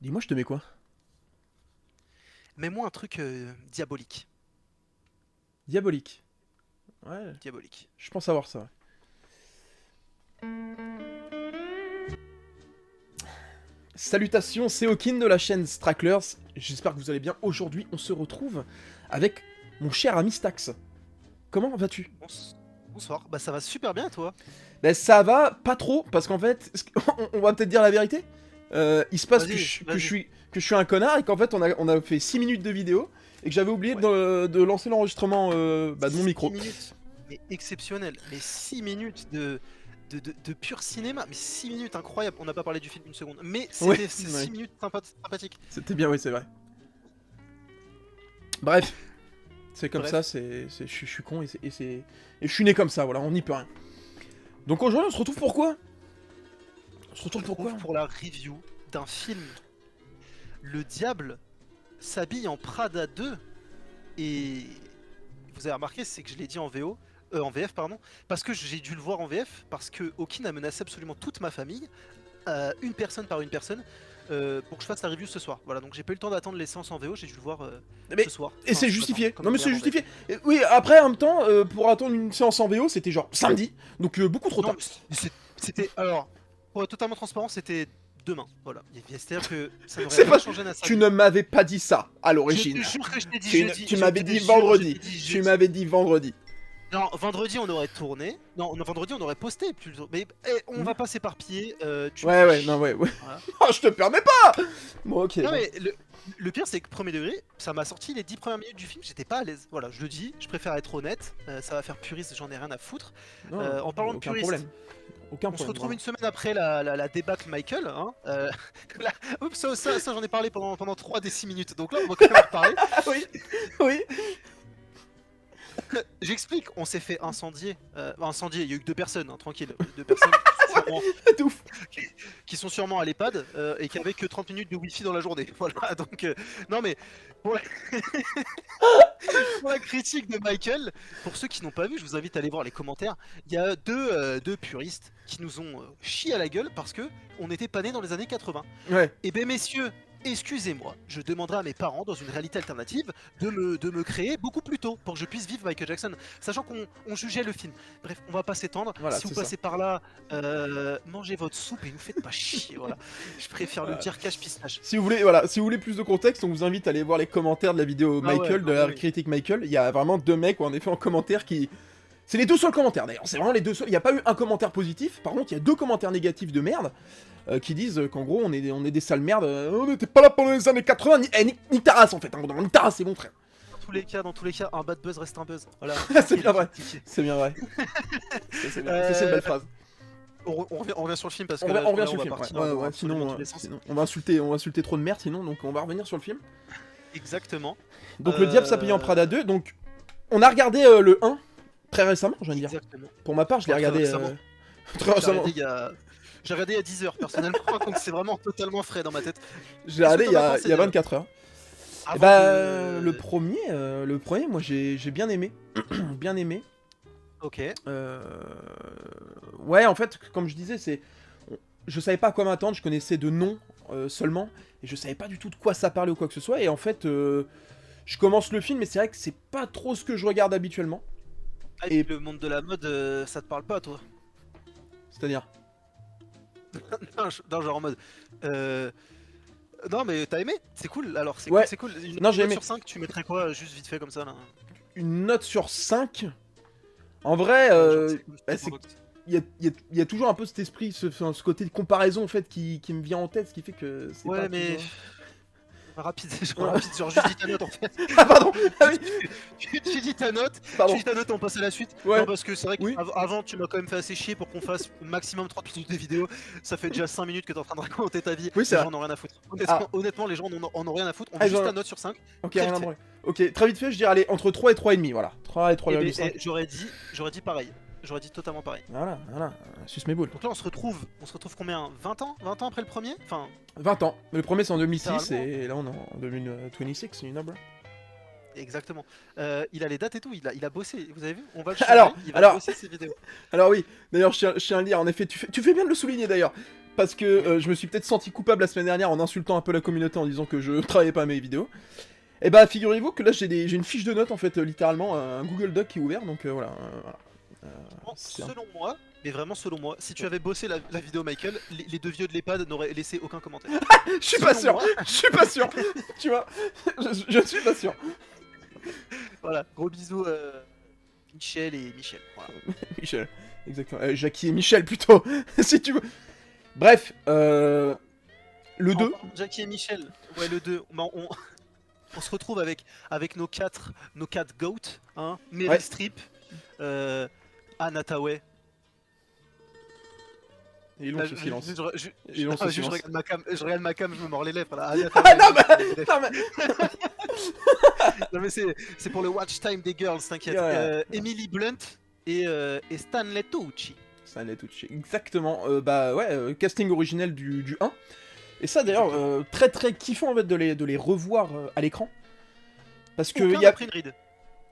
Dis-moi, je te mets quoi? Mets-moi un truc diabolique. Diabolique. Ouais, Diabolique. je pense avoir ça. Ouais. Salutations, c'est Hawkin de la chaîne Stracklers. J'espère que vous allez bien. Aujourd'hui, on se retrouve avec mon cher ami Stax. Comment vas-tu? Bons- Bonsoir. Bah ça va super bien toi. Ben ça va, pas trop, parce qu'en fait, on va peut-être dire la vérité. Il se passe que Vas-y, vas-y. je suis un connard et qu'en fait on a fait 6 minutes de vidéo et que j'avais oublié Ouais. de lancer l'enregistrement de mon 6 micro. minutes. Mais exceptionnel. Mais 6 minutes de pur cinéma. Mais 6 minutes incroyable. On n'a pas parlé du film une seconde. Mais Oui, c'était ces 6 ouais. minutes sympathiques. C'était bien, oui, c'est vrai. Bref, c'est comme ça, Bref. je suis con et je suis né comme ça, voilà, on n'y peut rien. Donc aujourd'hui, on se retrouve pourquoi? On se On se retrouve pourquoi? retrouve pour la review d'un film. Le diable s'habille en Prada 2. Et vous avez remarqué, c'est que je l'ai dit en VO, en VF pardon, parce que j'ai dû le voir en VF, parce que Hawking a menacé absolument toute ma famille, une personne par une personne, pour que je fasse la review ce soir. Voilà, donc j'ai pas eu le temps d'attendre les séances en VO, j'ai dû le voir ce Mais, soir. et Enfin c'est ce matin, justifié. comme Non mais c'est hier en VF. justifié. Et oui, après, en même temps, pour attendre une séance en VO, c'était genre samedi, donc beaucoup trop Non, tard. mais c'était alors, pour être totalement transparent, c'était demain. Voilà, c'est-à-dire que ça n'aurait C'est rien pas... changé à sa Tu vie. ne m'avais pas dit ça, à Je te l'origine. jure que je t'ai dit Tu, jeudi, tu m'avais dit vendredi. Tu m'avais dit vendredi. Non, vendredi on aurait tourné. Non, vendredi on aurait posté plutôt. Mais on Hmm. va pas s'éparpiller. Tu me Ouais, fais ouais, non, chier. ouais, ouais. Voilà. Oh, je te permets pas. Bon, ok, Non bon. mais le pire c'est que premier degré, ça m'a sorti les 10 premières minutes du film, j'étais pas à l'aise. Voilà, je le dis, je préfère être honnête. Ça va faire puriste, j'en ai rien à foutre. Non, En parlant de aucun problème. puriste, Aucun on se problème, retrouve vraiment. une semaine après la débâcle Michael. Hein, Oups, ça, j'en ai parlé pendant 3 des 6 minutes. Donc là on va quand même en reparler. Ah oui, oui. J'explique, on s'est fait incendier. Incendier, il y a eu que 2 personnes, hein, tranquille. 2 personnes qui sont sûrement De ouf. qui sont sûrement à l'EHPAD et qui avaient que 30 minutes de wifi dans la journée. Voilà, donc non mais pour la... pour la critique de Michael, pour ceux qui n'ont pas vu, je vous invite à aller voir les commentaires. Il y a deux puristes qui nous ont chié à la gueule parce que on était pas nés dans les années 80. Ouais. Eh ben messieurs, excusez-moi, je demanderai à mes parents dans une réalité alternative de me créer beaucoup plus tôt pour que je puisse vivre Michael Jackson, sachant qu'on jugeait le film. Bref, on va pas s'étendre. Voilà, Si vous c'est ça. passez par là, mangez votre soupe et vous faites pas chier. Voilà, je préfère le Voilà. dire cache-pistache. Si vous voulez, voilà, si vous voulez plus de contexte, on vous invite à aller voir les commentaires de la vidéo Ah ouais, Michael, de non mais la oui. critique Michael. Il y a vraiment deux mecs, en effet, en commentaire qui... C'est les deux seuls commentaires, d'ailleurs. C'est vraiment les deux seuls. Il n'y a pas eu un commentaire positif. Par contre, il y a deux commentaires négatifs de merde qui disent qu'en gros, on est des sales merdes. On n'était pas là pendant les années 80. Nique ta race, en fait. Hein, nique ta race, c'est bon, frère. Dans tous les cas, un bad buzz reste un buzz. Voilà. C'est bien vrai. Cliquez. C'est bien vrai. Ça, c'est une Euh, belle phrase. on revient sur le film parce On que revient, là, on revient là, sur on le va film. Ouais, partir ouais, dans ouais. absolument tous les sens. Sinon, on va insulter trop de merde, sinon. Donc, on va revenir sur le film. Exactement. Donc, le diable s'appelait en Prada 2. Donc, on a regardé le 1 très récemment, je viens de dire. Exactement. Pour ma part, je l'ai Enfin, très regardé récemment. très J'ai récemment. regardé il y a... J'ai regardé il y a 10 heures personnellement, donc c'est vraiment totalement frais dans ma tête. Je l'ai Qu'est-ce que regardé t'en as il pensé y a déjà 24 heures. Et avant bah, de... le premier, moi j'ai bien aimé. Bien aimé. Ok. Euh, Ouais, en fait, comme je disais, je savais pas à quoi m'attendre, je connaissais de nom seulement, et je savais pas du tout de quoi ça parlait ou quoi que ce soit, et en fait, je commence le film, mais c'est vrai que c'est pas trop ce que je regarde habituellement. Ah, et puis Et le monde de la mode, ça te parle pas toi? c'est-à-dire, Non, genre en mode... euh, Non mais t'as aimé? C'est cool, alors c'est cool, ouais, c'est cool. Une non, j'ai note aimé. sur 5, tu mettrais quoi juste vite fait comme ça là? Une note sur 5. En vrai, Ouais, genre c'est cool, bah, c'est bon. il y a toujours un peu cet esprit, ce côté de comparaison en fait qui me vient en tête, ce qui fait que c'est pas Ouais mais... toujours. Rapide, genre juste dis ta note en fait. Ah pardon, ah oui, Tu dis ta note, pardon. on passe à la suite. Non Ouais, parce que c'est vrai oui. qu'avant tu m'as quand même fait assez chier pour qu'on fasse maximum 30 minutes de vidéo. Ça fait déjà 5 minutes que t'es en train de raconter ta vie, Oui, c'est les vrai. gens n'ont rien à foutre. Ah, Honnêtement, les gens en ont rien à foutre, on ah, veut juste genre, ta note sur 5. ok, Très rien vite à fait. branler. Ok, très vite fait, je dirais aller entre 3 et 3,5, voilà. 3 et Et ben 3,5. j'aurais dit pareil. J'aurais dit totalement pareil. Voilà, voilà, suce mes boules. Donc là on se retrouve combien? 20 ans? 20 ans après le premier? Enfin, 20 ans. Le premier c'est en 2006 littéralement. et là on est en 2026, you know, bro. Exactement. Il a les dates et tout, il a bossé. Vous avez vu? On va le changer, Alors, il va alors, bosser ses vidéos. alors oui, d'ailleurs je tiens à le dire, en effet, tu fais bien de le souligner d'ailleurs. parce que je me suis peut-être senti coupable la semaine dernière en insultant un peu la communauté en disant que je travaillais pas à mes vidéos. Et bah figurez-vous que là j'ai une fiche de notes en fait, littéralement, un Google Doc qui est ouvert, donc voilà. Selon moi, mais vraiment selon moi, si tu avais bossé la vidéo Michael, les deux vieux de l'EHPAD n'auraient laissé aucun commentaire. Je suis pas sûr, je suis pas sûr, tu vois, je suis pas sûr. Voilà, gros bisous Michel et Michel. Voilà. Michel, exactement. Jackie et Michel plutôt, si tu veux. Bref, le 2. Jackie et Michel, ouais le 2, on se retrouve avec nos quatre goats, hein, Meryl Ouais. Streep, Anne Hathaway. Et long ce silence. Je regarde ma cam, je me mords les lèvres là. Anne Ah Hathaway, non mais... non mais c'est pour le watch time des girls, t'inquiète. Yeah. Emily Blunt et Stanley Tucci. Stanley Tucci, exactement. Bah ouais, casting originel du 1. Et ça d'ailleurs, très très kiffant en fait de les revoir à l'écran. Parce que Aucun y a... n'a pris une ride.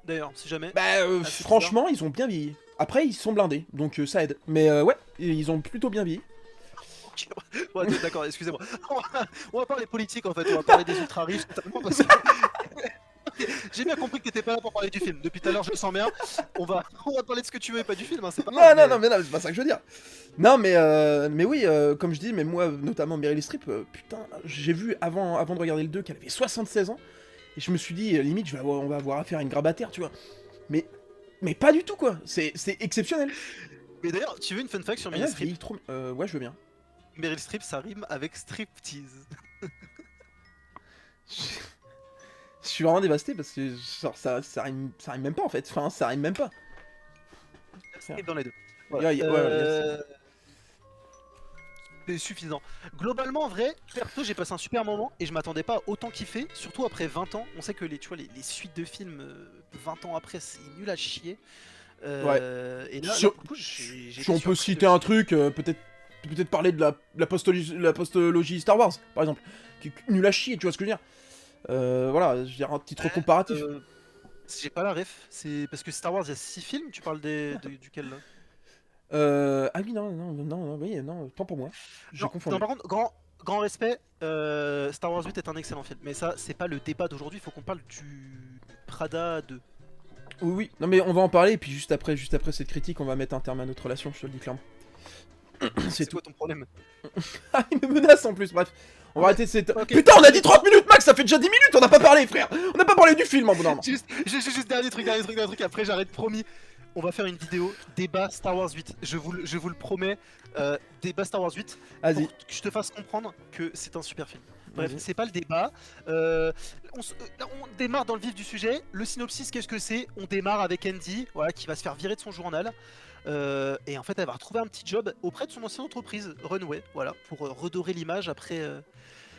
D'ailleurs, si jamais. Bah franchement, ils ont bien vieilli. Après, ils sont blindés, donc ça aide. Mais ouais, ils ont plutôt bien vieilli. Ouais, d'accord, excusez-moi. On va parler politique en fait, on va parler des ultra riches totalement parce que... J'ai bien compris que t'étais pas là pour parler du film. Depuis tout à l'heure, je le sens bien. On va parler de ce que tu veux et pas du film, hein, c'est pas grave. Non, mais c'est pas ça que je veux dire. Non, mais oui, comme je dis, mais moi, notamment Meryl Streep, putain, j'ai vu avant de regarder le 2 qu'elle avait 76 ans. Et je me suis dit, limite, on va avoir affaire à une grabataire, tu vois. Mais pas du tout, quoi. C'est exceptionnel. Mais d'ailleurs, tu veux une fun fact sur Meryl Streep? Ouais, je veux bien. Meryl Streep, ça rime avec striptease. Je suis vraiment dévasté parce que genre, ça rime même pas en fait. Enfin, ça rime même pas. Strip dans les deux. Voilà. C'est suffisant. Globalement, en vrai, perso, j'ai passé un super moment et je m'attendais pas à autant kiffer, surtout après 20 ans. On sait que les suites de films 20 ans après, c'est nul à chier. Et là, pour le coup, si on peut citer un truc, peut-être parler de la postologie Star Wars, par exemple, qui est nul à chier, tu vois ce que je veux dire. Voilà, je veux dire un titre comparatif. J'ai pas la ref, c'est parce que Star Wars, il y a 6 films, tu parles duquel là? Ah oui, non, tant pour moi. J'ai confondu. Non, par contre, grand respect, Star Wars 8 est un excellent film, mais ça, c'est pas le débat d'aujourd'hui, il faut qu'on parle du Prada 2. Oui, non mais on va en parler, et puis juste après cette critique, on va mettre un terme à notre relation, je te le dis clairement. C'est quoi ton problème? Ah, il me menace en plus, bref. On va arrêter cette... Okay. Putain, on a dit 30 minutes max, ça fait déjà 10 minutes, on n'a pas parlé, frère. On n'a pas parlé du film, en bout d'un moment. Juste dernier truc, après j'arrête, promis. On va faire une vidéo débat Star Wars 8. Je vous le promets, débat Star Wars 8. Vas-y. Pour que je te fasse comprendre que c'est un super film. Bref, c'est pas le débat. On démarre dans le vif du sujet. Le synopsis, qu'est-ce que c'est? On démarre avec Andy, voilà, qui va se faire virer de son journal. Et en fait, elle va retrouver un petit job auprès de son ancienne entreprise, Runway, voilà, pour redorer l'image après.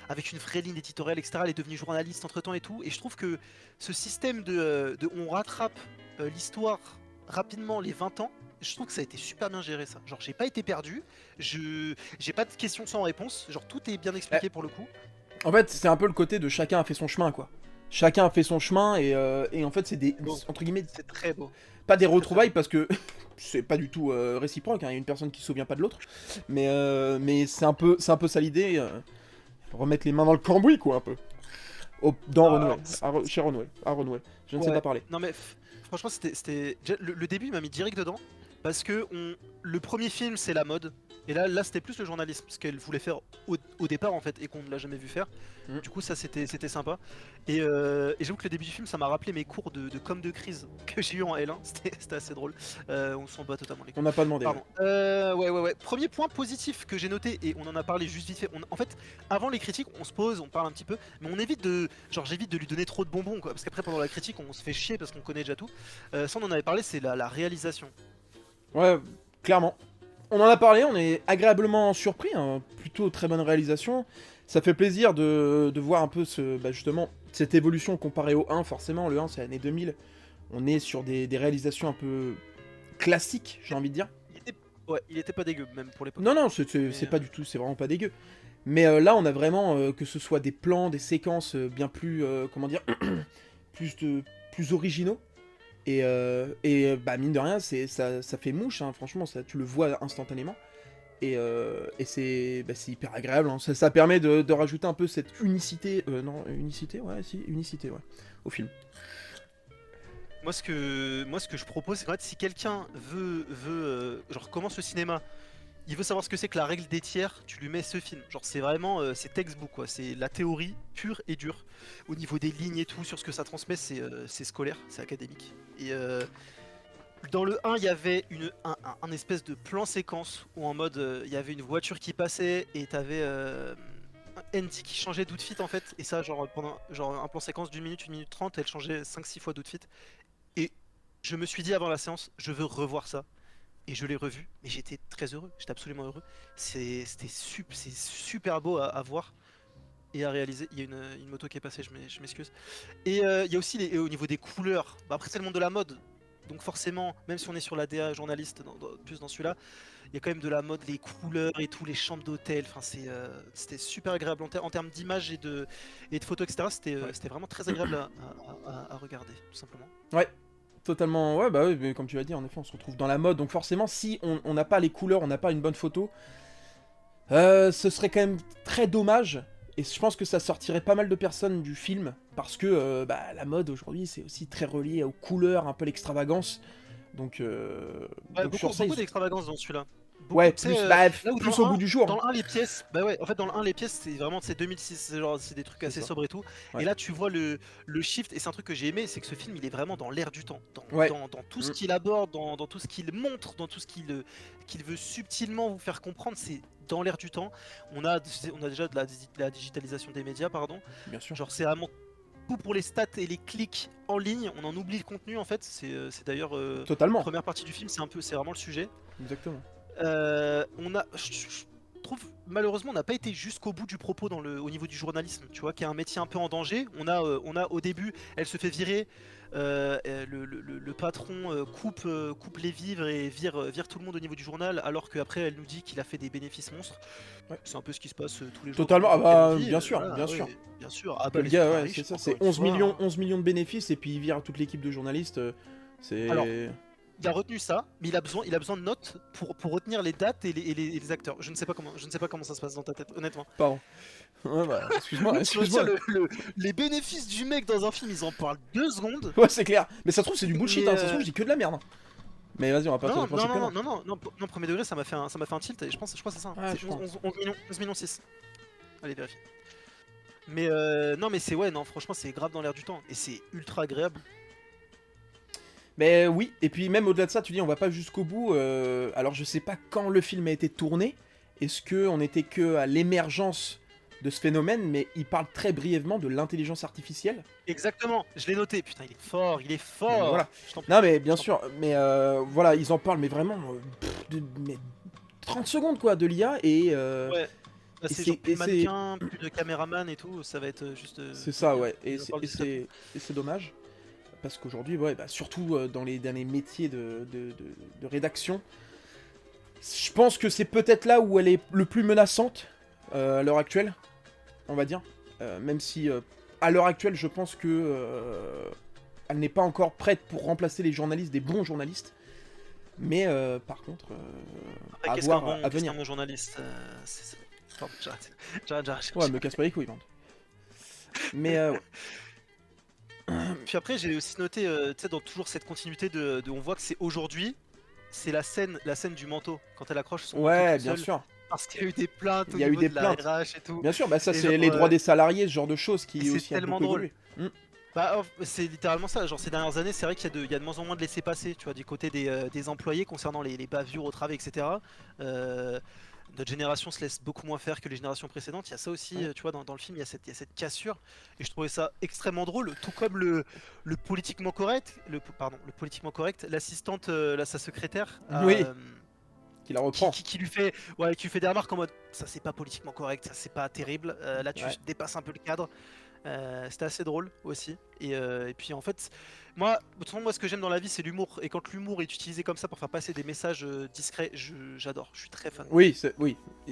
Avec une vraie ligne éditoriale, etc. Elle est devenue journaliste entre temps et tout. Et je trouve que ce système de on rattrape l'histoire rapidement, les 20 ans, je trouve que ça a été super bien géré ça. Genre, j'ai pas été perdu, j'ai pas de questions sans réponse. Genre, tout est bien expliqué pour le coup. En fait, c'est un peu le côté de chacun a fait son chemin, quoi. Chacun a fait son chemin et en fait, c'est des. Entre guillemets. C'est très beau. Pas des retrouvailles parce que c'est pas du tout réciproque, hein. Il y a une personne qui se souvient pas de l'autre. Mais c'est un peu ça l'idée. Remettre les mains dans le cambouis, quoi, un peu. Dans Runway. Chez Runway. À Runway. Je ne sais pas parler. Non, mais franchement, c'était. Le début m'a mis direct dedans. Parce que le premier film, c'est la mode. Et là c'était plus le journalisme. Ce qu'elle voulait faire au départ, en fait, et qu'on ne l'a jamais vu faire. Du coup, ça, c'était sympa. Et j'avoue que le début du film, ça m'a rappelé mes cours de com de crise que j'ai eu en L1. C'était assez drôle. On s'en bat totalement les couilles. On n'a pas demandé. Pardon. Ouais. Premier point positif que j'ai noté, et on en a parlé juste vite fait. En fait, avant les critiques, on se pose, on parle un petit peu, mais on évite de. Genre, j'évite de lui donner trop de bonbons, quoi. Parce qu'après, pendant la critique, on se fait chier parce qu'on connaît déjà tout. Ça, on en avait parlé, c'est la réalisation. Ouais, clairement. On en a parlé, on est agréablement surpris, hein. Plutôt très bonne réalisation. Ça fait plaisir de voir un peu justement cette évolution comparée au 1, forcément. Le 1, c'est l'année 2000. On est sur des réalisations un peu classiques, j'ai envie de dire. Il était pas dégueu, même pour l'époque. Non, c'est pas du tout, c'est vraiment pas dégueu. Mais là, on a vraiment, que ce soit des plans, des séquences bien plus, comment dire, plus originaux. Et mine de rien, ça fait mouche, hein, franchement, tu le vois instantanément. Et c'est hyper agréable, hein. Ça permet de rajouter un peu cette unicité, unicité, au film. Moi, ce que je propose, c'est qu'en fait, si quelqu'un genre, commence le cinéma, il veut savoir ce que c'est que la règle des tiers, tu lui mets ce film. Genre, c'est vraiment, c'est textbook, quoi. C'est la théorie pure et dure. Au niveau des lignes et tout, sur ce que ça transmet, c'est scolaire, c'est académique. Et dans le 1, il y avait un espèce de plan séquence où en mode, il y avait une voiture qui passait et t'avais Andy qui changeait d'outfit en fait. Et ça, genre, pendant genre, un plan séquence d'une minute, 1 minute 30, elle changeait 5-6 fois d'outfit. Et je me suis dit avant la séance, je veux revoir ça. Et je l'ai revu, mais j'étais très heureux, j'étais absolument heureux. C'est super beau à voir et à réaliser. Il y a une moto qui est passée, je m'excuse. Et il y a aussi au niveau des couleurs. Bah, après, c'est le monde de la mode. Donc forcément, même si on est sur la DA journaliste, plus dans celui-là, il y a quand même de la mode, les couleurs et tout, les chambres d'hôtel. Enfin, c'était super agréable en termes d'images et de photos, etc. C'était vraiment très agréable à regarder, tout simplement. Ouais, totalement. Ouais, bah oui, mais comme tu l'as dit, en effet, on se retrouve dans la mode. Donc forcément, si on n'a pas les couleurs, on n'a pas une bonne photo, ce serait quand même très dommage. Et je pense que ça sortirait pas mal de personnes du film. Parce que la mode aujourd'hui, c'est aussi très relié aux couleurs, un peu l'extravagance. Donc, Ouais, donc sur ça, beaucoup d'extravagance dans celui-là. Ouais, Tu sais, plus au goût du jour. Dans le 1, les pièces, bah ouais, en fait, dans le 1, les pièces, c'est vraiment 2006, c'est des trucs assez sobres et tout. Ouais. Et là, tu vois le shift, et c'est un truc que j'ai aimé, c'est que ce film, il est vraiment dans l'air du temps. Ouais. Dans tout ce qu'il aborde, dans tout ce qu'il montre, dans tout ce qu'il veut subtilement vous faire comprendre, c'est dans l'air du temps. On a déjà de la digitalisation des médias, pardon. Bien sûr. Genre, c'est vraiment tout pour les stats et les clics en ligne. On en oublie le contenu, en fait. C'est d'ailleurs Totalement. la première partie du film, c'est vraiment le sujet. Exactement. Je trouve malheureusement on n'a pas été jusqu'au bout du propos au niveau du journalisme, tu vois, qui est un métier un peu en danger. On a au début, elle se fait virer, le patron coupe les vivres et vire tout le monde au niveau du journal, alors qu'après elle nous dit qu'il a fait des bénéfices monstres. Ouais. C'est un peu ce qui se passe tous les jours. Totalement, ah bah vie, bien sûr, voilà, bien sûr. Bien sûr. Ah, le bah, gars, ouais, riches, c'est ça, encore c'est une 11 fois, millions, hein. 11 millions de bénéfices et puis il vire toute l'équipe de journalistes. C'est. Alors, il a retenu ça, mais il a besoin de notes pour retenir les dates et les acteurs. Je ne sais pas comment ça se passe dans ta tête, honnêtement. Pardon. Ouais, bah, excuse-moi. Les bénéfices du mec dans un film, ils en parlent 2 secondes. Ouais, c'est clair. Mais ça se trouve, c'est du bullshit, Mais hein. Ça se trouve, je dis que de la merde. Mais vas-y, on va pas non, te penser non, premier degré, ça m'a fait un tilt et je crois que c'est ça. Ouais, c'est 11 millions 6. Allez, vérifie. Mais non, mais non, franchement, c'est grave dans l'air du temps et c'est ultra agréable. Mais oui, et puis même au-delà de ça, tu dis on va pas jusqu'au bout. Alors je sais pas quand le film a été tourné. Est-ce que on était que à l'émergence de ce phénomène, mais il parle très brièvement de l'intelligence artificielle. Exactement, je l'ai noté. Putain, il est fort. Non, mais voilà. Non mais bien sûr, mais voilà, ils en parlent, mais vraiment, mais 30 secondes quoi de l'IA et. Ouais. Là, c'est genre plus de mannequin, plus de caméraman et tout, ça va être juste. C'est ça, ouais, et c'est dommage. Parce qu'aujourd'hui, ouais, surtout dans les derniers métiers de rédaction, je pense que c'est peut-être là où elle est le plus menaçante à l'heure actuelle, on va dire. Même si à l'heure actuelle, je pense que elle n'est pas encore prête pour remplacer les journalistes, des bons journalistes. Mais par contre, à voir à venir. Un bon journaliste, pardon, j'arrête. Ouais, me casse pas les couilles, vente. Mais Puis après, j'ai aussi noté, tu sais, dans toujours cette continuité on voit que c'est aujourd'hui, c'est la scène du manteau quand elle accroche son manteau. Ouais, bien sûr. Parce qu'il y a eu des plaintes au niveau de la RH et tout. Bien sûr, ça c'est les droits des salariés, ce genre de choses qui c'est aussi tellement drôle. C'est littéralement ça, genre ces dernières années, c'est vrai qu'il y a de moins en moins de laisser passer, tu vois, du côté des employés concernant les bavures au travail, etc. Notre génération se laisse beaucoup moins faire que les générations précédentes. Il y a ça aussi, tu vois, dans le film, il y a cette cassure. Et je trouvais ça extrêmement drôle, tout comme le politiquement correct, l'assistante, sa secrétaire. Oui. Qui la reprend. Qui lui fait des remarques en mode ça c'est pas politiquement correct, ça c'est pas terrible. Là tu dépasses un peu le cadre. C'était assez drôle aussi. Et puis en fait, moi ce que j'aime dans la vie c'est l'humour. Et quand l'humour est utilisé comme ça pour faire passer des messages discrets, j'adore, je suis très fan. Oui,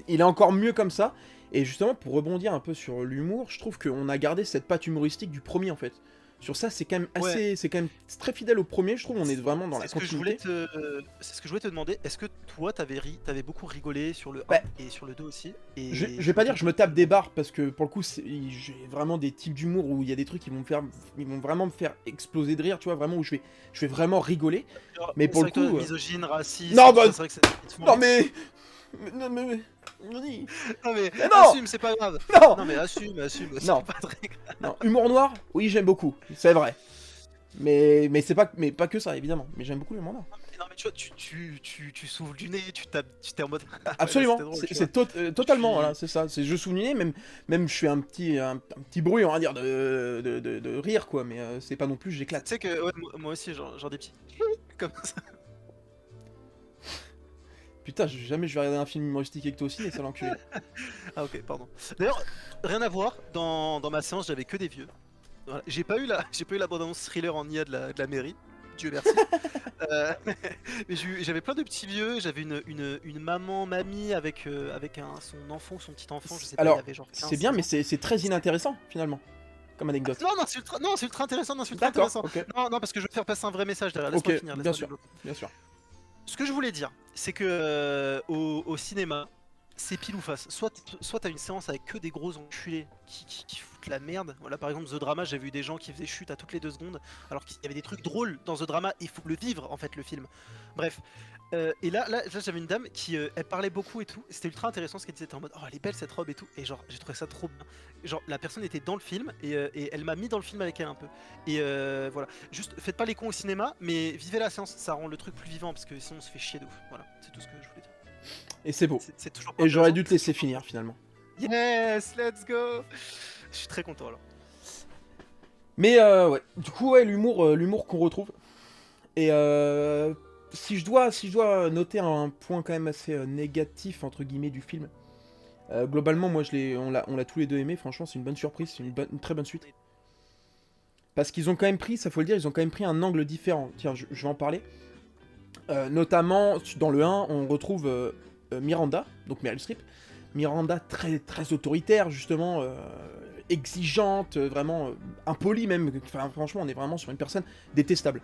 il est encore mieux comme ça. Et justement, pour rebondir un peu sur l'humour, je trouve qu'on a gardé cette patte humoristique du premier en fait. Sur ça, c'est quand même Ouais. assez, c'est quand même très fidèle au premier, je trouve. On est vraiment dans la C'est ce que je voulais continuité. c'est ce que je voulais te demander. Est-ce que toi, t'avais beaucoup rigolé sur le 1 Bah, et sur le 2 aussi? je Et vais pas dire que je me tape lequel des barres parce que pour le coup, j'ai vraiment des types d'humour où il y a des trucs qui vont me faire, ils vont vraiment me faire exploser de rire, tu vois, vraiment où je vais vraiment rigoler. genre, Mais c'est pour le vrai que toi, coup, misogyne, raciste non, et tout bah, ça, c'est vrai que ils te font non rire. mais, mais, vas-y. Non mais Mais non, assume, c'est pas grave. non, Non mais assume, c'est non, pas très grave. non. Humour noir, oui, j'aime beaucoup, c'est vrai. Mais c'est pas, mais pas que ça, évidemment. Mais j'aime beaucoup l'humour noir. Non mais tu vois, tu souffles du nez, tu t'es en mode ah ouais là Absolument, c'était drôle, tu vois. totalement, voilà, Tu c'est ça. Je soulignais, même je fais un petit bruit, on va dire, de rire, quoi. Mais c'est pas non plus, tu j'éclate. sais que ouais, moi aussi genre des petits comme ça. Putain, jamais je vais regarder un film humoristique avec toi aussi, et ça l'enculé. Ah ok, pardon. D'ailleurs, rien à voir, dans ma séance j'avais que des vieux. Voilà. J'ai pas eu la bande-annonce thriller en IA de la mairie, Dieu merci. Mais j'avais plein de petits vieux, j'avais une mamie avec son enfant ou son petit enfant, je sais pas, il Alors, avait genre c'est 15 bien, 16 mais ans. c'est très inintéressant, finalement, comme anecdote. Non, c'est ultra intéressant, non, c'est ultra D'accord, intéressant. ok. Non, non, parce que je veux faire passer un vrai message derrière, Ok, laisse-moi finir, bien laisse-moi sûr, développer. bien sûr. Ce que je voulais dire, c'est que au cinéma, c'est pile ou face. Soit t'as une séance avec que des gros enculés qui foutent la merde. Voilà, par exemple, The Drama, j'ai vu des gens qui faisaient chute à toutes les 2 secondes, alors qu'il y avait des trucs drôles dans The Drama, il faut le vivre en fait, le film. Bref. Et là j'avais une dame qui elle parlait beaucoup et tout. C'était ultra intéressant ce qu'elle disait. Elle était en mode oh elle est belle cette robe et tout. Et genre j'ai trouvé ça trop bien. Genre la personne était dans le film et elle m'a mis dans le film avec elle un peu. Et voilà. Juste faites pas les cons au cinéma, mais vivez la séance. Ça rend le truc plus vivant parce que sinon on se fait chier de ouf. Voilà, c'est tout ce que je voulais dire. Et c'est beau. C'est toujours pas Et j'aurais intéressant. dû te laisser finir, finalement. Yes, let's go. Je suis très content alors. Mais ouais, du coup, ouais, l'humour qu'on retrouve. Et si je dois noter un point quand même assez négatif, entre guillemets, du film, globalement, moi, on l'a tous les deux aimé, franchement, c'est une bonne surprise, c'est une très bonne suite. Parce qu'ils ont quand même pris, ça faut le dire, ils ont quand même pris un angle différent. Tiens, je vais en parler. Notamment, dans le 1, on retrouve Miranda, donc Meryl Streep. Miranda très, très autoritaire, justement, exigeante, vraiment impolie même. Enfin, franchement, on est vraiment sur une personne détestable.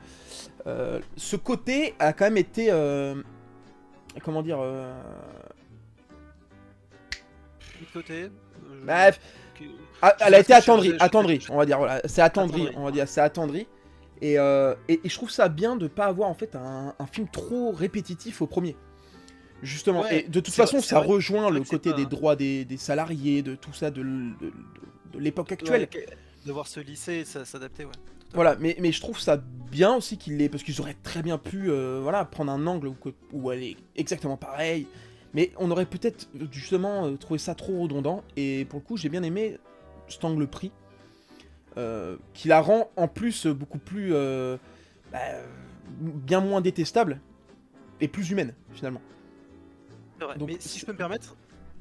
Ce côté a quand même été... comment dire De côté. Bref, que- elle a été attendrie, attendrie, on va dire, voilà. C'est attendri, Attendri, on va dire, c'est attendri. Et je trouve ça bien de pas avoir en fait un film trop répétitif au premier. Justement, Ouais, et de toute c'est vrai, façon, c'est ça vrai. rejoint C'est vrai le que c'est côté pas. des droits des salariés, de tout ça, de l'époque actuelle. Ouais, devoir se lisser et s'adapter, ouais. Totalement. Voilà, mais je trouve ça bien aussi qu'il l'ait, parce qu'ils auraient très bien pu voilà, prendre un angle où elle est exactement pareille, mais on aurait peut-être justement trouvé ça trop redondant, et pour le coup, j'ai bien aimé cet angle pris, qui la rend en plus beaucoup plus. Bien moins détestable, et plus humaine, finalement. C'est vrai. Donc, Mais si je peux me permettre,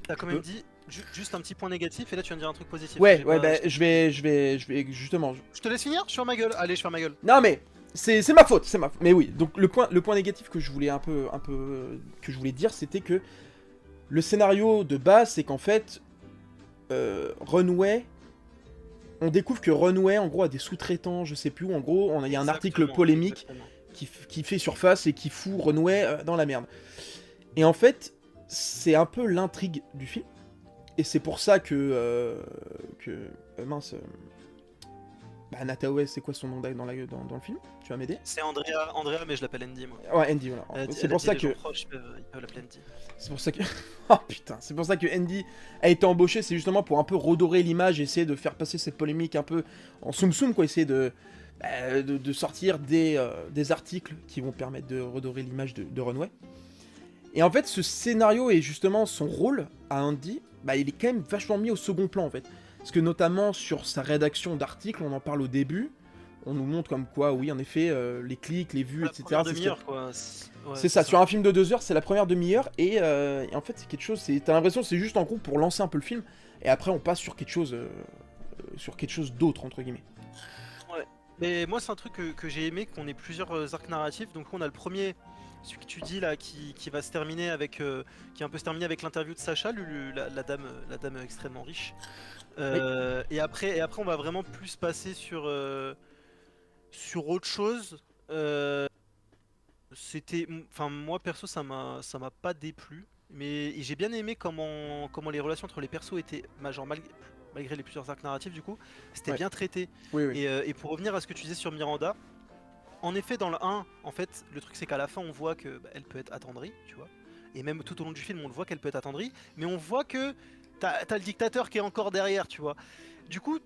t'as quand tu même peux. dit juste un petit point négatif et là tu viens de dire un truc positif. Ouais, J'ai ouais, pas- bah, je vais, justement. Je te laisse finir, je ferme ma gueule. Allez, je ferme ma gueule. Non, mais c'est ma faute, c'est ma faute. Mais oui, donc le point négatif que je voulais que je voulais dire, c'était que le scénario de base, c'est qu'en fait, Runway, on découvre que Runway, en gros, a des sous-traitants, je sais plus où, en gros, il y a un article Exactement, polémique exactement. qui fait surface et qui fout Runway dans la merde. Et en fait, c'est un peu l'intrigue du film. Et c'est pour ça que mince. Bah, Natawe, c'est quoi son nom dans le film? Tu vas m'aider? C'est Andrea, mais je l'appelle Andy, moi. Ouais, Andy, voilà. C'est pour ça que. Les gens proches, ils peuvent l'appeler Andy. C'est pour ça que. Oh putain, c'est pour ça que Andy a été embauché, c'est justement pour un peu redorer l'image, essayer de faire passer cette polémique un peu en soum-soum, quoi, essayer de sortir des articles qui vont permettre de redorer l'image de Runway. Et en fait, ce scénario et justement son rôle à Andy, bah, il est quand même vachement mis au second plan en fait. Parce que notamment sur sa rédaction d'articles, on en parle au début, on nous montre comme quoi, oui, en effet, les clics, les vues, La etc. première c'est ce demi-heure, quoi. Ouais, c'est ça, sur un film de 2 heures, c'est la première demi-heure, et en fait, c'est quelque chose, t'as l'impression que c'est juste en gros pour lancer un peu le film, et après on passe sur quelque chose d'autre, entre guillemets. Ouais. Mais moi, c'est un truc que j'ai aimé, qu'on ait plusieurs arcs narratifs. Donc, on a le premier, celui que tu dis là, qui va se terminer avec, qui est un peu se terminer avec l'interview de Sacha, la dame extrêmement riche. Oui. Et après, on va vraiment plus passer sur Sur autre chose, enfin moi perso ça m'a pas déplu, mais et j'ai bien aimé comment les relations entre les persos étaient, genre malgré les plusieurs arcs narratifs du coup, c'était Ouais. bien traité. Oui, oui. Et pour revenir à ce que tu disais sur Miranda, en effet dans le 1, en fait le truc c'est qu'à la fin on voit que elle peut être attendrie, tu vois, et même tout au long du film on le voit qu'elle peut être attendrie, mais on voit que t'as le dictateur qui est encore derrière, tu vois. Du coup,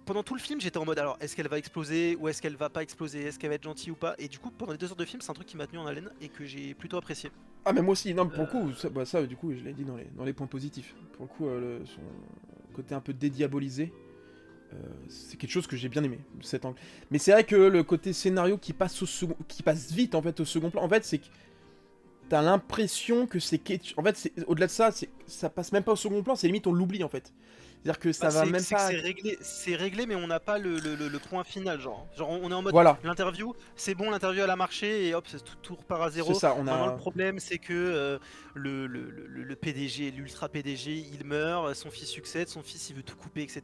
pendant tout le film, j'étais en mode alors est-ce qu'elle va exploser ou est-ce qu'elle va pas exploser, est-ce qu'elle va être gentille ou pas. Et du coup, pendant les 2 heures de film, c'est un truc qui m'a tenu en haleine et que j'ai plutôt apprécié. Ah, mais moi aussi, non, pour le Euh, coup, ça, du coup, je l'ai dit dans les points positifs. Pour le coup, son côté un peu dédiabolisé, c'est quelque chose que j'ai bien aimé, cet angle. Mais c'est vrai que le côté scénario qui passe vite, en fait, au second plan, en fait, c'est que t'as l'impression que en fait, au-delà de ça, ça passe même pas au second plan, c'est limite, on l'oublie, en fait. C'est-à-dire que ça va même c'est que pas... c'est réglé, mais on n'a pas le point final. Genre on est en mode Voilà, l'interview, c'est bon, l'interview elle a marché et hop, tout repart à c'est zéro. ça, on Maintenant, le a... problème c'est que le PDG, l'ultra PDG, il meurt, son fils succède, son fils il veut tout couper, etc.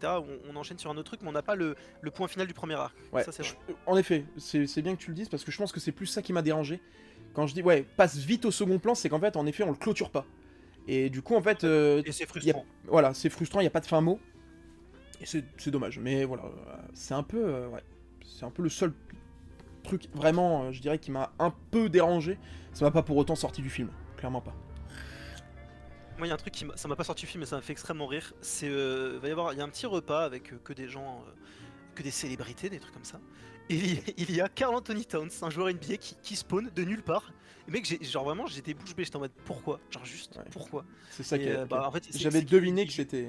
On enchaîne sur un autre truc, mais on n'a pas le point final du premier arc. Ouais, Ça, c'est vrai. en effet, c'est bien que tu le dises, parce que je pense que c'est plus ça qui m'a dérangé. Quand je dis, ouais, passe vite au second plan, c'est qu'en fait, en effet, on le clôture pas. Et du coup, en fait, Et c'est y a- frustrant. voilà, c'est frustrant, il n'y a pas de fin mot. Et c'est dommage, mais voilà, c'est un peu, ouais, c'est un peu le seul truc vraiment, je dirais, qui m'a un peu dérangé. Ça m'a pas pour autant sorti du film, clairement pas. Moi, il y a un truc ça m'a pas sorti du film, mais ça m'a fait extrêmement rire. C'est, il y a un petit repas avec que des gens, que des célébrités, des trucs comme ça. Et il y a Karl Anthony Towns, un joueur NBA qui spawn de nulle part. Et mec, genre vraiment, j'étais bouche bée, j'étais en mode pourquoi? Genre juste Ouais. pourquoi? C'est ça Et qui est. Ok. bah en fait, J'avais deviné que c'était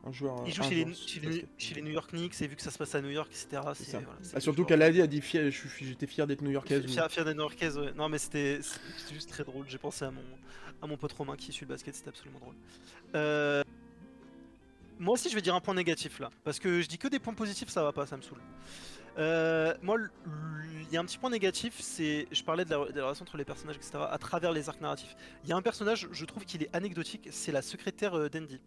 un joueur, il joue un chez joueur les, basket. chez les New York Knicks, et vu que ça se passe à New York, etc. C'est ça. Voilà, c'est Ah, le surtout joueur qu'elle de- a dit, j'étais fier d'être new-yorkaise. Fier des New-Yorkaises, ouais. Non, mais c'était juste très drôle. J'ai pensé à mon pote Romain qui suit le basket, c'était absolument drôle. Euh, Moi aussi, je vais dire un point négatif là, parce que je dis que des points positifs, ça va pas, ça me saoule. Moi, il y a un petit point négatif, c'est, je parlais des relations entre les personnages, etc., à travers les arcs narratifs. Il y a un personnage, je trouve qu'il est anecdotique, c'est la secrétaire d'Andy.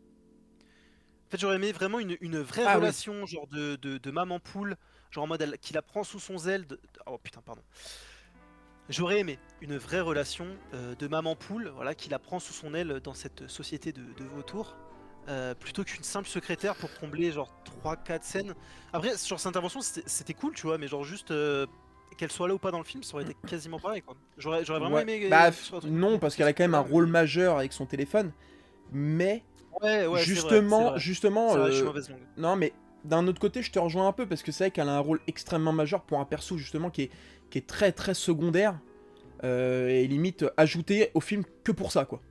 En fait, j'aurais aimé vraiment une vraie Ah oui. relation, genre de maman poule, genre en mode qui la prend sous son zèle. Oh putain, pardon. J'aurais aimé une vraie relation de maman poule, voilà, qui la prend sous son aile dans cette société de vautours, plutôt qu'une simple secrétaire pour combler genre 3-4 scènes. Après, sur cette intervention, c'était cool, tu vois, mais genre juste qu'elle soit là ou pas dans le film, ça aurait été quasiment pareil, quoi. J'aurais vraiment Ouais. aimé Bah, sur un truc non, parce qu'elle a quand même un là, rôle majeur avec son téléphone. Mais, Ouais, ouais, c'est vrai, c'est justement, vrai. justement, C'est vrai, je suis mauvaise langue. non, mais d'un autre côté, je te rejoins un peu, parce que c'est vrai qu'elle a un rôle extrêmement majeur pour un perso, justement, qui est très très secondaire, et limite ajouté au film que pour ça, quoi.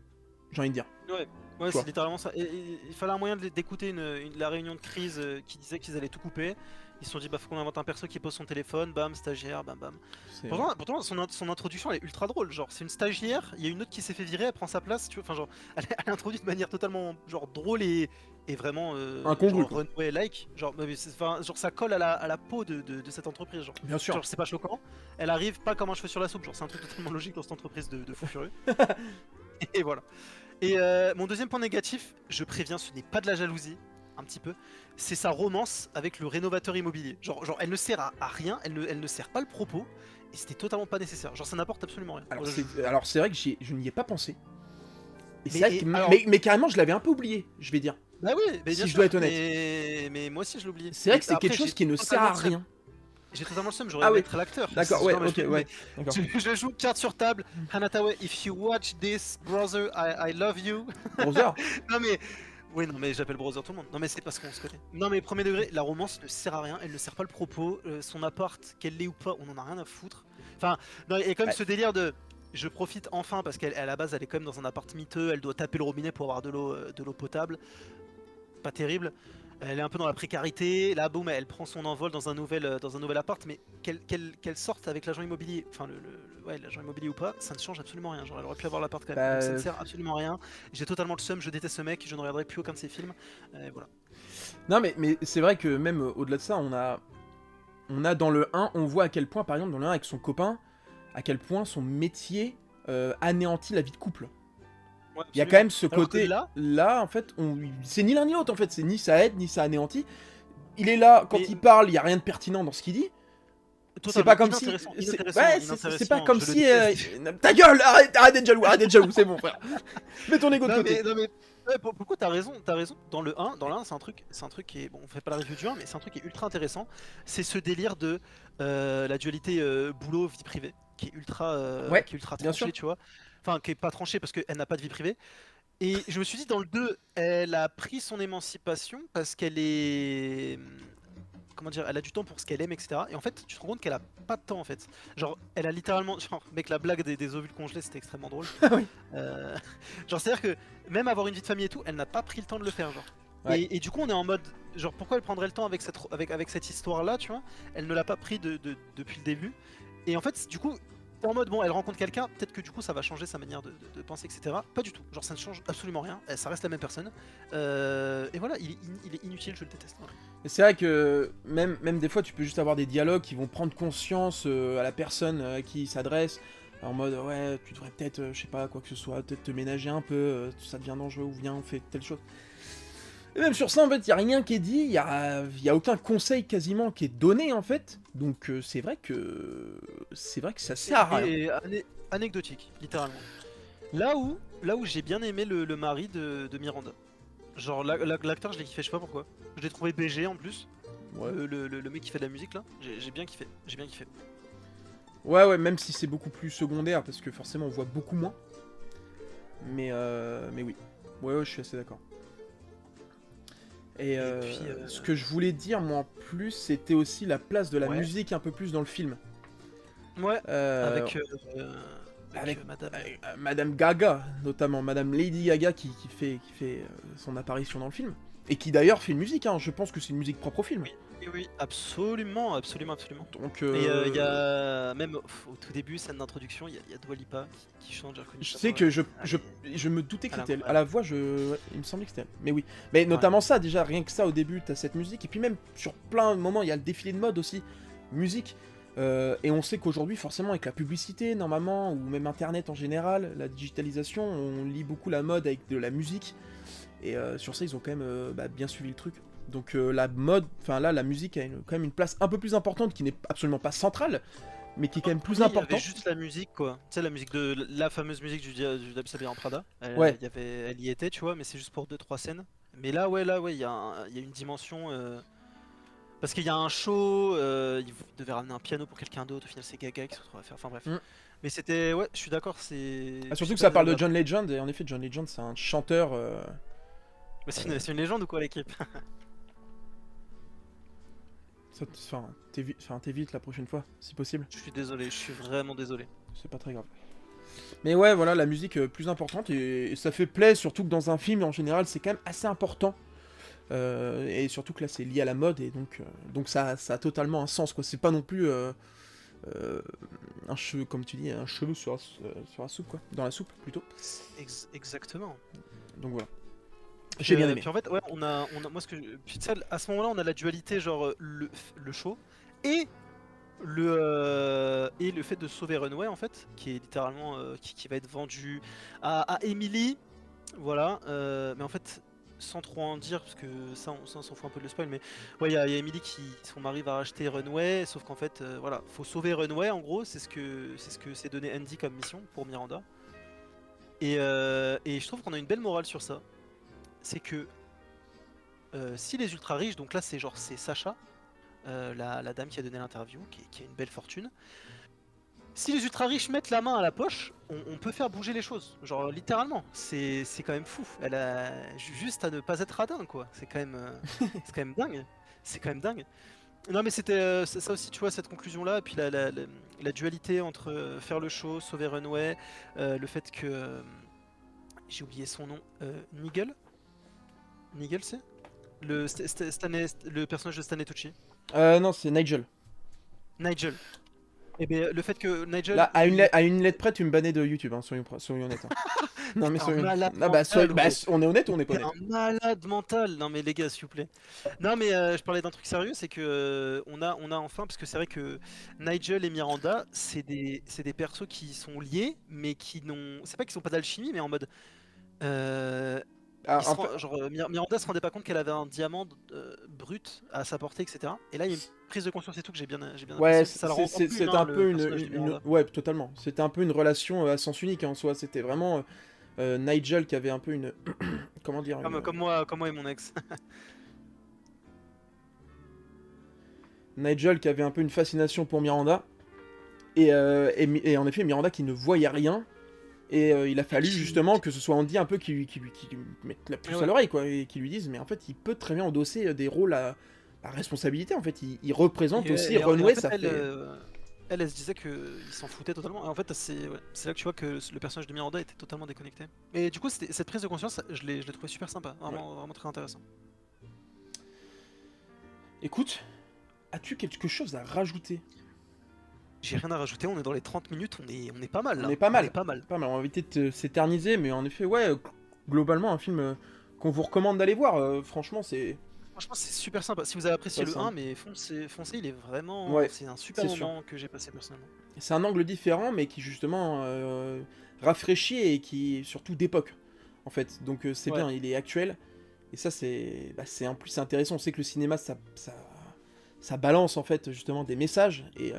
J'ai envie de dire. Ouais, ouais, Tu c'est vois. littéralement ça. Et il fallait un moyen d'écouter la réunion de crise qui disait qu'ils allaient tout couper. Ils se sont dit, bah faut qu'on invente un perso qui pose son téléphone, bam, stagiaire, bam bam. C'est... Pourtant son introduction elle est ultra drôle. Genre, c'est une stagiaire, il y a une autre qui s'est fait virer, elle prend sa place, tu vois. Enfin, genre, elle est introduite de manière totalement genre drôle et vraiment incongru, genre quoi. runway-like. Genre, enfin, genre, ça colle à la peau de cette entreprise. Bien sûr. Genre c'est pas choquant. Elle arrive pas comme un cheveu sur la soupe, genre, c'est un truc totalement logique dans cette entreprise de fou furieux. Et voilà. Et mon deuxième point négatif, je préviens, ce n'est pas de la jalousie, un petit peu, c'est sa romance avec le rénovateur immobilier. Genre elle ne sert à rien, elle ne sert pas le propos, et c'était totalement pas nécessaire. Genre ça n'apporte absolument rien. Alors, Voilà, c'est vrai que je n'y ai pas pensé. Et c'est Mais, vrai que, alors, mais carrément, je l'avais un peu oublié, je vais dire. bah oui, mais Si bien je sûr, dois être honnête. mais moi aussi je l'ai oublié. C'est vrai Et que c'est après, quelque chose j'ai qui ne sert à totalement le seum. rien. J'ai totalement le seum, j'aurais Ah aimé oui. être l'acteur. D'accord, C'est ouais, genre, mais ok, ouais. D'accord. je joue carte sur table. Hanatawa, if you watch this, brother, I love you. Brother. Non mais oui, non mais j'appelle brother tout le monde. Non mais c'est parce qu'on se connaît. Non mais premier degré, la romance ne sert à rien, elle ne sert pas le propos. Son appart, qu'elle l'ait ou pas, on en a rien à foutre. Enfin, non, il y a quand même Ouais. ce délire de je profite enfin parce qu'elle à la base elle est quand même dans un appart miteux, elle doit taper le robinet pour avoir de l'eau potable. Pas terrible. Elle est un peu dans la précarité. Là, boum, elle prend son envol dans un nouvel appart. Mais qu'elle sorte avec l'agent immobilier, enfin ouais, l'agent immobilier ou pas, ça ne change absolument rien. Genre, elle aurait pu avoir l'appart quand même. Donc ça ne Bah, sert absolument à rien. J'ai totalement le seum. Je déteste ce mec. Je ne regarderai plus aucun de ses films. Voilà. non, mais c'est vrai que même au-delà de ça, on a dans le 1, on voit à quel point, par exemple, dans le 1 avec son copain, à quel point son métier anéantit la vie de couple. Ouais, Il y a quand même ce Alors que côté là, là, en fait, c'est ni l'un ni l'autre, en fait, c'est ni ça aide ni ça anéantit. Il est là, quand mais il parle, il y a rien de pertinent dans ce qu'il dit. C'est pas Totalement comme si. inintéressant, C'est inintéressant, ouais, c'est pas inintéressant, comme je le si. déteste. Ta gueule, arrête d'être jaloux, c'est bon, frère. Mets ton ego de côté. Non mais ouais, pour le coup t'as raison. Dans le 1 c'est un truc qui est bon, on fait pas la review du 1 mais c'est un truc qui est ultra intéressant. C'est ce délire de la dualité boulot vie privée Ouais, qui est ultra bien sûr. tranchée, tu vois. Enfin qui est pas tranchée parce qu'elle n'a pas de vie privée. Et je me suis dit dans le 2 elle a pris son émancipation parce qu'elle est comment dire, elle a du temps pour ce qu'elle aime, etc. Et en fait, tu te rends compte qu'elle a pas de temps en fait. Genre, elle a littéralement, genre, mec, la blague des ovules congelés, c'était extrêmement drôle. Ah oui. Euh, Genre, c'est-à-dire que même avoir une vie de famille et tout, elle n'a pas pris le temps de le faire, genre. Ouais. Et du coup, on est en mode, genre, pourquoi elle prendrait le temps avec cette histoire-là, tu vois? Elle ne l'a pas pris depuis le début. Et en fait, du coup, t'es en mode, bon, elle rencontre quelqu'un, peut-être que du coup, ça va changer sa manière de penser, etc. Pas du tout. Genre, ça ne change absolument rien. Ça reste la même personne. Et voilà, il est inutile, je le déteste. Voilà. Et c'est vrai que même des fois, tu peux juste avoir des dialogues qui vont prendre conscience à la personne à qui il s'adresse. En mode, ouais, tu devrais peut-être, je sais pas, quoi que ce soit, peut-être te ménager un peu, ça devient dangereux, ou viens, on fait telle chose. Et même sur ça, en fait, il y a rien qui est dit, y a aucun conseil quasiment qui est donné, en fait. Donc c'est vrai que ça sert à rien. Et anecdotique, littéralement. Là où j'ai bien aimé le mari de Miranda. Genre l'acteur, je l'ai kiffé, je sais pas pourquoi. Je l'ai trouvé BG en plus. Ouais. Le mec qui fait de la musique là, j'ai bien kiffé. J'ai bien kiffé. Ouais, même si c'est beaucoup plus secondaire, parce que forcément on voit beaucoup moins. Mais oui. Ouais, je suis assez d'accord. Et Et puis, ce que je voulais dire, moi, en plus, c'était aussi la place de la ouais. musique un peu plus dans le film. Ouais, Euh, avec, avec Madame. Madame Gaga, notamment Madame Lady Gaga qui fait son apparition dans le film. Et qui d'ailleurs fait une musique, hein. Je pense que c'est une musique propre au film. Oui, absolument, absolument, absolument. Donc, Et il y a même au tout début, scène d'introduction, il y a Dua Lipa qui chante, j'ai reconnu je sa sais voix. que Elle je me doutais que elle est c'était elle. À incroyable. la voix, ouais, il me semblait que c'était elle. Mais oui. Mais notamment ça, déjà, rien que ça, au début, t'as cette musique. Et puis même, sur plein de moments, il y a le défilé de mode aussi. Musique. Et on sait qu'aujourd'hui, forcément, avec la publicité, normalement, ou même Internet en général, la digitalisation, on lit beaucoup la mode avec de la musique. Et sur ça, ils ont quand même bien suivi le truc. Donc la mode, enfin là, la musique a quand même une place un peu plus importante, qui n'est absolument pas centrale, mais qui est quand même plus Oui, il y avait importante. juste la musique, quoi. Tu sais, la musique la fameuse musique du Dab Sabian en Prada. Ouais, Elle y était, tu vois, mais c'est juste pour 2-3 scènes. Mais là, il y a il y a une dimension. Parce qu'il y a un show, il devait ramener un piano pour quelqu'un d'autre, au final c'est Gaga qui se retrouve à faire. Enfin bref. mm. Mais c'était. Ouais, je suis d'accord, Ah, je surtout sais que pas ça parle de désagréable. John Legend, et en effet, John Legend, c'est un chanteur. Mais c'est une légende ou quoi, l'équipe? Enfin, t'évites la prochaine fois, si possible. Je suis désolé, je suis vraiment désolé. C'est pas très grave. Mais ouais, voilà, la musique plus importante, et ça fait plaisir, surtout que dans un film, en général, c'est quand même assez important. Et surtout que là, c'est lié à la mode, et donc ça a totalement un sens, quoi. C'est pas non plus un cheveu, comme tu dis, un cheveu sur la soupe, quoi. Dans la soupe, plutôt. Exactement. Donc voilà. J'ai bien aimé. Puis en fait, ouais, moi puis tu sais, à ce moment-là, on a la dualité, genre le show et et le fait de sauver Runway en fait, qui est littéralement qui va être vendu à Emily, voilà. Mais en fait, sans trop en dire, parce que ça, on s'en fout un peu de le spoil, mais ouais, il y a Emily qui, son mari va racheter Runway, sauf qu'en fait, voilà, faut sauver Runway en gros, c'est ce que s'est donné Andy comme mission pour Miranda. Et je trouve qu'on a une belle morale sur ça. C'est que si les ultra riches, donc là c'est Sacha, la dame qui a donné l'interview, qui a une belle fortune. Si les ultra riches mettent la main à la poche, on peut faire bouger les choses. Genre littéralement, c'est quand même fou. Elle a juste à ne pas être radin quoi. C'est quand même dingue. C'est quand même dingue. Non mais c'était ça aussi tu vois cette conclusion là et puis la dualité entre faire le show, sauver Runway, le fait que j'ai oublié son nom, Nigel. Nigel c'est le personnage de Stanley Tucci. Non, c'est Nigel. Nigel. Et bien le fait que Nigel Là, à une lettre près, tu me bannais de YouTube, hein, soyons honnêtes. Hein. Non, mais t'es un soyons. malade Ah, mental, gros. on est honnête ou on est pas T'es honnête? un malade mental. Non mais les gars, s'il vous plaît. Non mais je parlais d'un truc sérieux, c'est que on a enfin, parce que c'est vrai que Nigel et Miranda, c'est des persos qui sont liés, mais qui n'ont, c'est pas qu'ils sont pas d'alchimie, mais en mode, euh, Genre, Miranda se rendait pas compte qu'elle avait un diamant brut à sa portée, etc. Et là, il y a une prise de conscience et tout que j'ai bien Ouais, apprécié. Ça le rend encore plus c'était humain, un peu le personnage de Miranda. ouais, totalement. C'était un peu une relation à sens unique en soi. C'était vraiment Nigel qui avait un peu une, comment dire, Comme moi et mon ex. Nigel qui avait un peu une fascination pour Miranda. Et en effet, Miranda qui ne voyait rien. Et il a fallu justement que ce soit Andy un peu qui lui mette la puce à l'oreille, quoi, et qui lui dise, mais en fait, il peut très bien endosser des rôles à responsabilité, en fait. Il représente aussi Runway, ça fait... Elle se disait qu'il s'en foutait totalement. Et en fait, c'est là que tu vois que le personnage de Miranda était totalement déconnecté. Et du coup, cette prise de conscience, je l'ai trouvé super sympa. Vraiment très intéressant. Écoute, as-tu quelque chose à rajouter? J'ai rien à rajouter, on est dans les 30 minutes, on est pas mal là. On est pas mal. On est pas mal. Pas mal, on va éviter de s'éterniser, mais en effet, ouais, globalement, un film qu'on vous recommande d'aller voir. Franchement, c'est super sympa. Si vous avez apprécié Ouais, le c'est 1, mais foncez, il est vraiment... Ouais, c'est un super c'est moment que j'ai passé personnellement. C'est un angle différent, mais qui justement rafraîchit et qui est surtout d'époque, en fait. Donc c'est Ouais. bien, il est actuel. Et ça, en plus c'est intéressant. On sait que le cinéma, ça balance en fait justement des messages et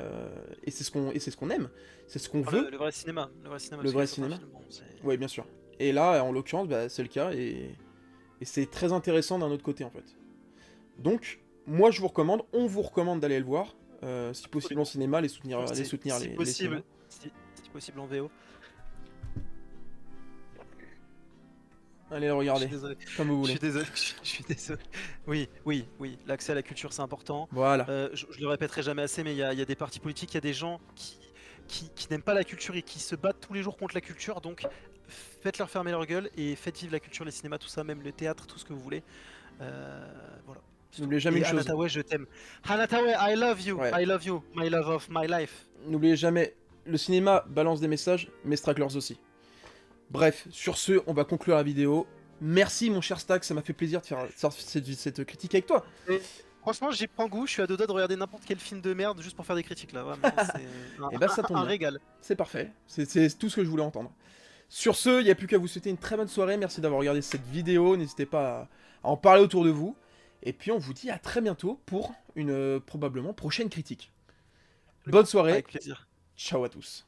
c'est ce qu'on aime, c'est ce qu'on veut. Le vrai cinéma. Le vrai cinéma. Le vrai cinéma. Oui, bien sûr. Et là, en l'occurrence, c'est le cas et c'est très intéressant d'un autre côté en fait. Donc, moi je vous recommande, on vous recommande d'aller le voir. Si possible en cinéma, les soutenir si les possible, cinémas. si possible en VO. Allez le regarder, comme vous voulez. Je suis désolé. Oui, l'accès à la culture c'est important. Voilà. Je le répéterai jamais assez, mais il y a des partis politiques, il y a des gens qui n'aiment pas la culture et qui se battent tous les jours contre la culture, donc faites-leur fermer leur gueule et faites vivre la culture, les cinémas, tout ça, même le théâtre, tout ce que vous voulez. Voilà. N'oubliez jamais une chose. Hanatawe, je t'aime. Hanatawe, I love you. Ouais. I love you. My love of my life. N'oubliez jamais, le cinéma balance des messages, mais Stragglers aussi. Bref, sur ce, on va conclure la vidéo. Merci mon cher Stack, ça m'a fait plaisir de faire cette critique avec toi. Et franchement, j'y prends goût, je suis à deux doigts de regarder n'importe quel film de merde juste pour faire des critiques là, vraiment, c'est ça tombe un bien. régal. C'est parfait, c'est tout ce que je voulais entendre. Sur ce, il n'y a plus qu'à vous souhaiter une très bonne soirée, merci d'avoir regardé cette vidéo, n'hésitez pas à en parler autour de vous. Et puis on vous dit à très bientôt pour une probablement prochaine critique. Bonne soirée. Avec plaisir. Ciao à tous.